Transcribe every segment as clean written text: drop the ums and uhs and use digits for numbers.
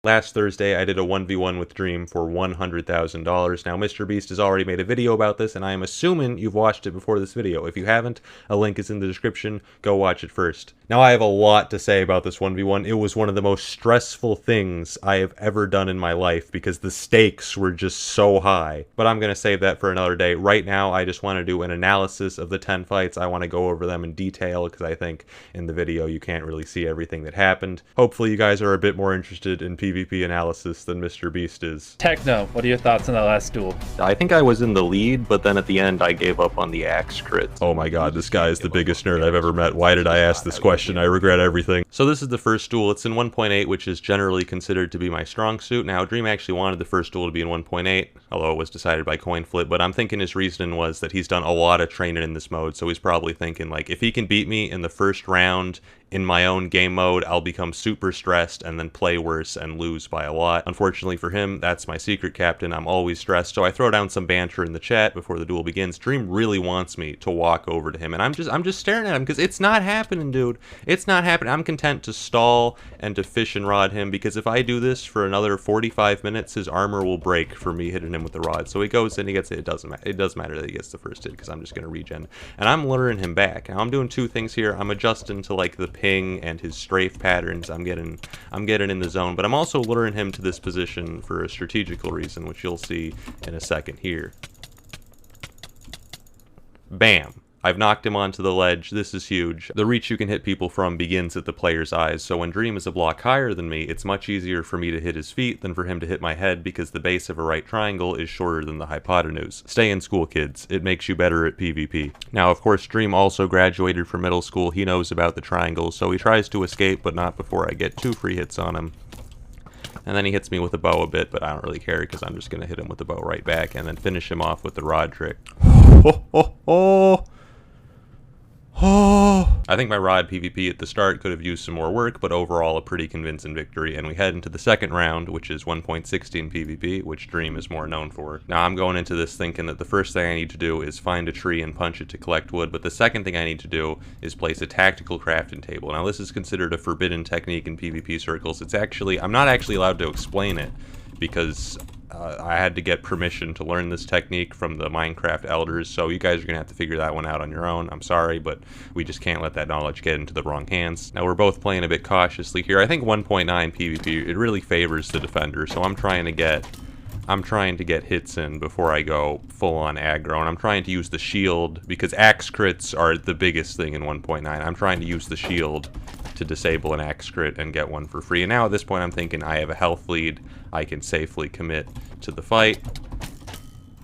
Last Thursday, I did a 1v1 with Dream for $100,000. Now, Mr. Beast has already made a video about this, and I am assuming you've watched it before this video. If you haven't, a link is in the description. Go watch it first. Now, I have a lot to say about this 1v1. It was one of the most stressful things I have ever done in my life because the stakes were just so high. But I'm going to save that for another day. Right now, I just want to do an analysis of the 10 fights. I want to go over them in detail because I think in the video you can't really see everything that happened. Hopefully, you guys are a bit more interested in PvP analysis than Mr. Beast is. Techno, what are your thoughts on that last duel? I think I was in the lead, but then at the end I gave up on the axe crit. Oh my god, this guy is the biggest nerd I've ever met. Why did I ask this question? I regret everything. So this is the first duel. It's in 1.8, which is generally considered to be my strong suit. Now, Dream actually wanted the first duel to be in 1.8, although it was decided by coin flip, but I'm thinking his reasoning was that he's done a lot of training in this mode, so he's probably thinking, like, if he can beat me in the first round in my own game mode, I'll become super stressed and then play worse and lose by a lot. Unfortunately for him, that's my secret captain. I'm always stressed, so I throw down some banter in the chat before the duel begins. Dream really wants me to walk over to him, and I'm just staring at him because it's not happening, dude. It's not happening. I'm content to stall and to fish and rod him because if I do this for another 45 minutes, his armor will break for me hitting him with the rod. So he goes in, he gets it. It doesn't matter. It does matter that he gets the first hit because I'm just gonna regen, and I'm luring him back. Now I'm doing two things here. I'm adjusting to like the ping and his strafe patterns. I'm getting in the zone, but I'm also luring him to this position for a strategical reason, which you'll see in a second here. Bam. I've knocked him onto the ledge. This is huge. The reach you can hit people from begins at the player's eyes, so when Dream is a block higher than me, it's much easier for me to hit his feet than for him to hit my head because the base of a right triangle is shorter than the hypotenuse. Stay in school, kids. It makes you better at PvP. Now, of course, Dream also graduated from middle school. He knows about the triangles, so he tries to escape, but not before I get 2 free hits on him. And then he hits me with a bow a bit, but I don't really care because I'm just going to hit him with the bow right back and then finish him off with the rod trick. I think my rod PvP at the start could have used some more work, but overall a pretty convincing victory, and we head into the second round, which is 1.16 PvP, which Dream is more known for. Now I'm going into this thinking that the first thing I need to do is find a tree and punch it to collect wood, but the second thing I need to do is place a tactical crafting table. Now this is considered a forbidden technique in PvP circles. It's actually, I'm not actually allowed to explain it, because I had to get permission to learn this technique from the Minecraft elders, so you guys are going to have to figure that one out on your own. I'm sorry, but we just can't let that knowledge get into the wrong hands. Now, we're both playing a bit cautiously here. I think 1.9 PvP, it really favors the defender, so I'm trying to get hits in before I go full-on aggro, and I'm trying to use the shield, because axe crits are the biggest thing in 1.9. I'm trying to use the shield to disable an axe crit and get one for free. And now at this point I'm thinking I have a health lead, I can safely commit to the fight.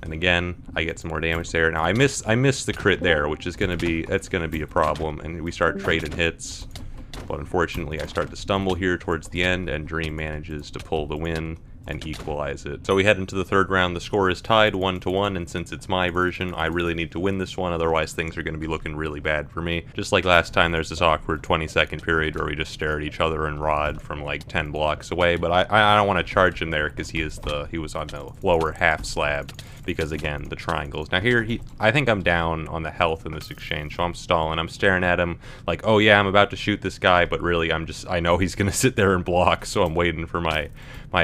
And again, I get some more damage there. Now I miss the crit there, which is gonna be a problem, and we start trading hits. But unfortunately I start to stumble here towards the end, and Dream manages to pull the win and equalize it. So we head into the third round. The score is tied 1-1, and since it's my version, I really need to win this one, otherwise things are going to be looking really bad for me. Just like last time, there's this awkward 20-second period where we just stare at each other and rod from like 10 blocks away, but I don't want to charge him there because he was on the lower half slab, because again, the triangles. Now here, I think I'm down on the health in this exchange, so I'm stalling. I'm staring at him like, oh yeah, I'm about to shoot this guy, but really I know he's going to sit there and block, so I'm waiting for my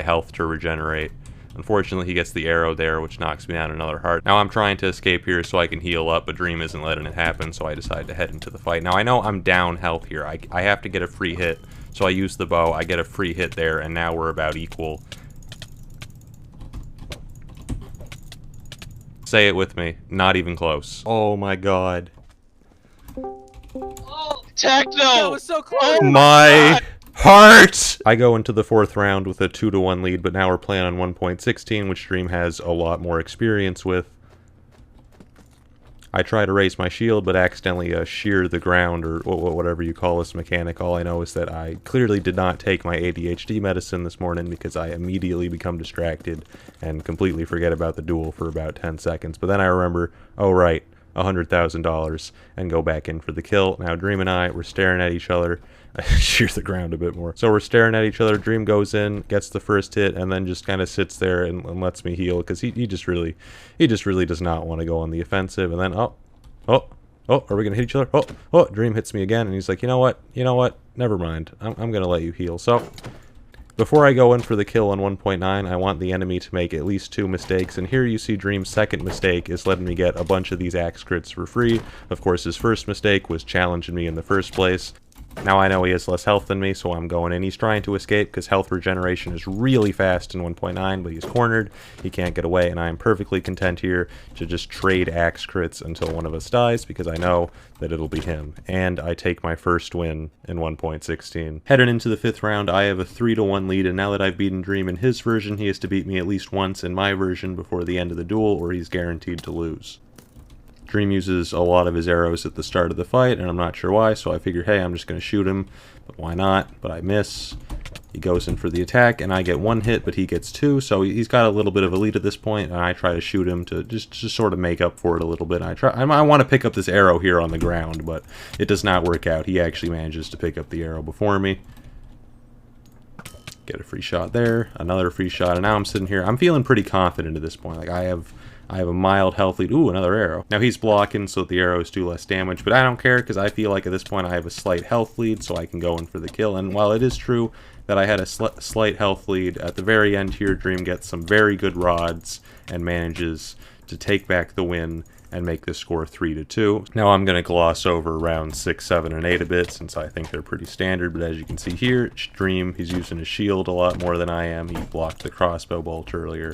health to regenerate. Unfortunately, he gets the arrow there, which knocks me down another heart. Now I'm trying to escape here so I can heal up, but Dream isn't letting it happen, so I decide to head into the fight. Now I know I'm down health here. I have to get a free hit, so I use the bow. I get a free hit there, and now we're about equal. Say it with me. Not even close. Oh my god. Oh, Techno! That was so close! Oh my heart! I go into the fourth round with a 2-1 lead, but now we're playing on 1.16, which Dream has a lot more experience with. I try to raise my shield, but accidentally shear the ground, or whatever you call this mechanic. All I know is that I clearly did not take my ADHD medicine this morning because I immediately become distracted and completely forget about the duel for about 10 seconds. But then I remember, oh right, $100,000, and go back in for the kill. Now Dream and I, we're staring at each other. I shear the ground a bit more. So we're staring at each other. Dream goes in, gets the first hit, and then just kind of sits there and lets me heal, because he just really does not want to go on the offensive. And then oh, are we gonna hit each other? Dream hits me again, and he's like, you know what, never mind. I'm gonna let you heal. So Before I go in for the kill on 1.9, I want the enemy to make at least 2 mistakes, and here you see Dream's second mistake is letting me get a bunch of these axe crits for free. Of course, his first mistake was challenging me in the first place. Now I know he has less health than me, so I'm going in. He's trying to escape because health regeneration is really fast in 1.9, but he's cornered. He can't get away, and I am perfectly content here to just trade axe crits until one of us dies because I know that it'll be him. And I take my first win in 1.16. Heading into the 5th round, I have a 3-1 lead, and now that I've beaten Dream in his version, he has to beat me at least once in my version before the end of the duel, or he's guaranteed to lose. Dream uses a lot of his arrows at the start of the fight, and I'm not sure why, so I figure, hey, I'm just going to shoot him, but why not? But I miss. He goes in for the attack, and I get 1 hit, but he gets 2, so he's got a little bit of a lead at this point, and I try to shoot him to just sort of make up for it a little bit. I want to pick up this arrow here on the ground, but it does not work out. He actually manages to pick up the arrow before me. Get a free shot there, another free shot, and now I'm sitting here. I'm feeling pretty confident at this point. Like, I have a mild health lead. Ooh, another arrow. Now he's blocking so that the arrows do less damage, but I don't care because I feel like at this point I have a slight health lead, so I can go in for the kill. And while it is true that I had a slight health lead, at the very end here, Dream gets some very good rods and manages to take back the win and make the score 3-2. Now I'm going to gloss over rounds 6, 7, and 8 a bit since I think they're pretty standard, but as you can see here, Dream, he's using his shield a lot more than I am. He blocked the crossbow bolt earlier.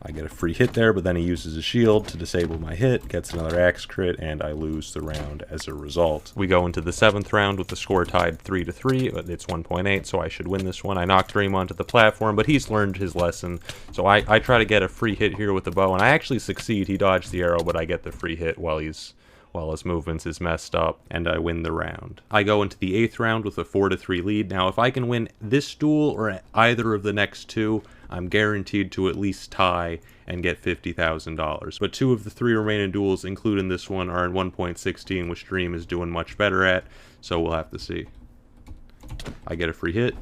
I get a free hit there, but then he uses his shield to disable my hit, gets another axe crit, and I lose the round as a result. We go into the 7th round with the score tied 3-3, but it's 1.8, so I should win this one. I knock Dream onto the platform, but he's learned his lesson, so I try to get a free hit here with the bow, and I actually succeed. He dodged the arrow, but I get the free hit while his movements is messed up, and I win the round. I go into the 8th round with a 4-3 lead. Now, if I can win this duel or either of the next 2, I'm guaranteed to at least tie and get $50,000. But 2 of the 3 remaining duels, including this one, are in 1.16, which Dream is doing much better at, so we'll have to see. I get a free hit.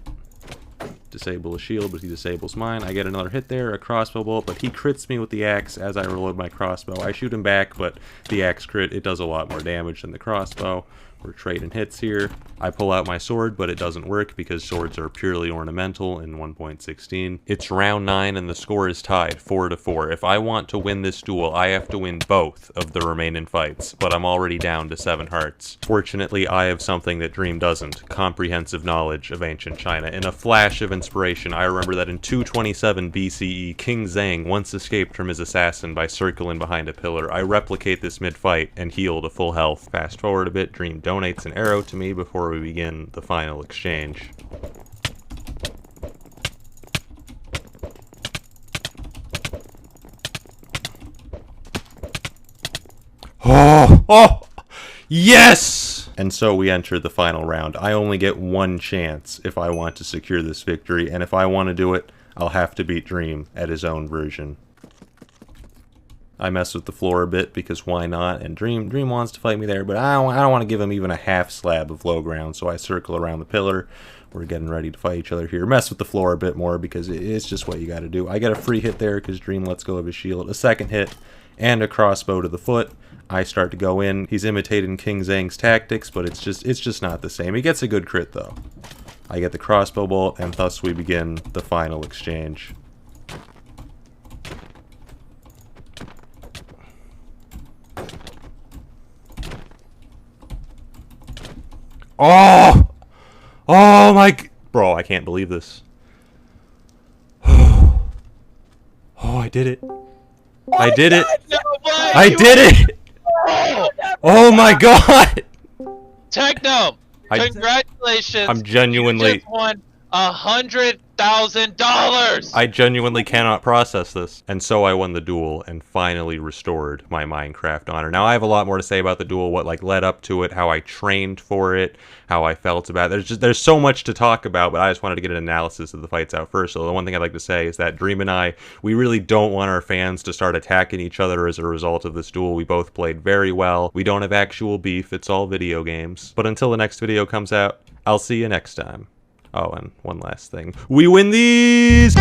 Disable a shield, but he disables mine. I get another hit there, a crossbow bolt, but he crits me with the axe as I reload my crossbow. I shoot him back, but the axe crit, it does a lot more damage than the crossbow. We're trading hits here. I pull out my sword, but it doesn't work because swords are purely ornamental in 1.16. It's round 9 and the score is tied 4-4. If I want to win this duel, I have to win both of the remaining fights, but I'm already down to 7 hearts. Fortunately, I have something that Dream doesn't: comprehensive knowledge of ancient China. In a flash of inspiration, I remember that in 227 BCE, King Zhang once escaped from his assassin by circling behind a pillar. I replicate this mid-fight and heal to full health. Fast forward a bit, Dream donates an arrow to me before we begin the final exchange. Oh, yes! And so we enter the final round. I only get 1 chance if I want to secure this victory, and if I want to do it, I'll have to beat Dream at his own version. I mess with the floor a bit because why not? And Dream wants to fight me there, but I don't want to give him even a half slab of low ground, so I circle around the pillar. We're getting ready to fight each other here. Mess with the floor a bit more because it's just what you got to do. I get a free hit there because Dream lets go of his shield. A second hit and a crossbow to the foot. I start to go in. He's imitating King Zhang's tactics, but it's just not the same. He gets a good crit though. I get the crossbow bolt, and thus we begin the final exchange. Oh! Oh my... Bro, I can't believe this. Oh, I did it. I did it. I did it! Oh my god! Techno! Congratulations! I'm genuinely... You just won $100,000! I genuinely cannot process this. And so I won the duel and finally restored my Minecraft honor. Now I have a lot more to say about the duel, what like led up to it, how I trained for it, how I felt about it. There's so much to talk about, but I just wanted to get an analysis of the fights out first. So the one thing I'd like to say is that Dream and I, we really don't want our fans to start attacking each other as a result of this duel. We both played very well. We don't have actual beef. It's all video games. But until the next video comes out, I'll see you next time. Oh, and one last thing. We win these!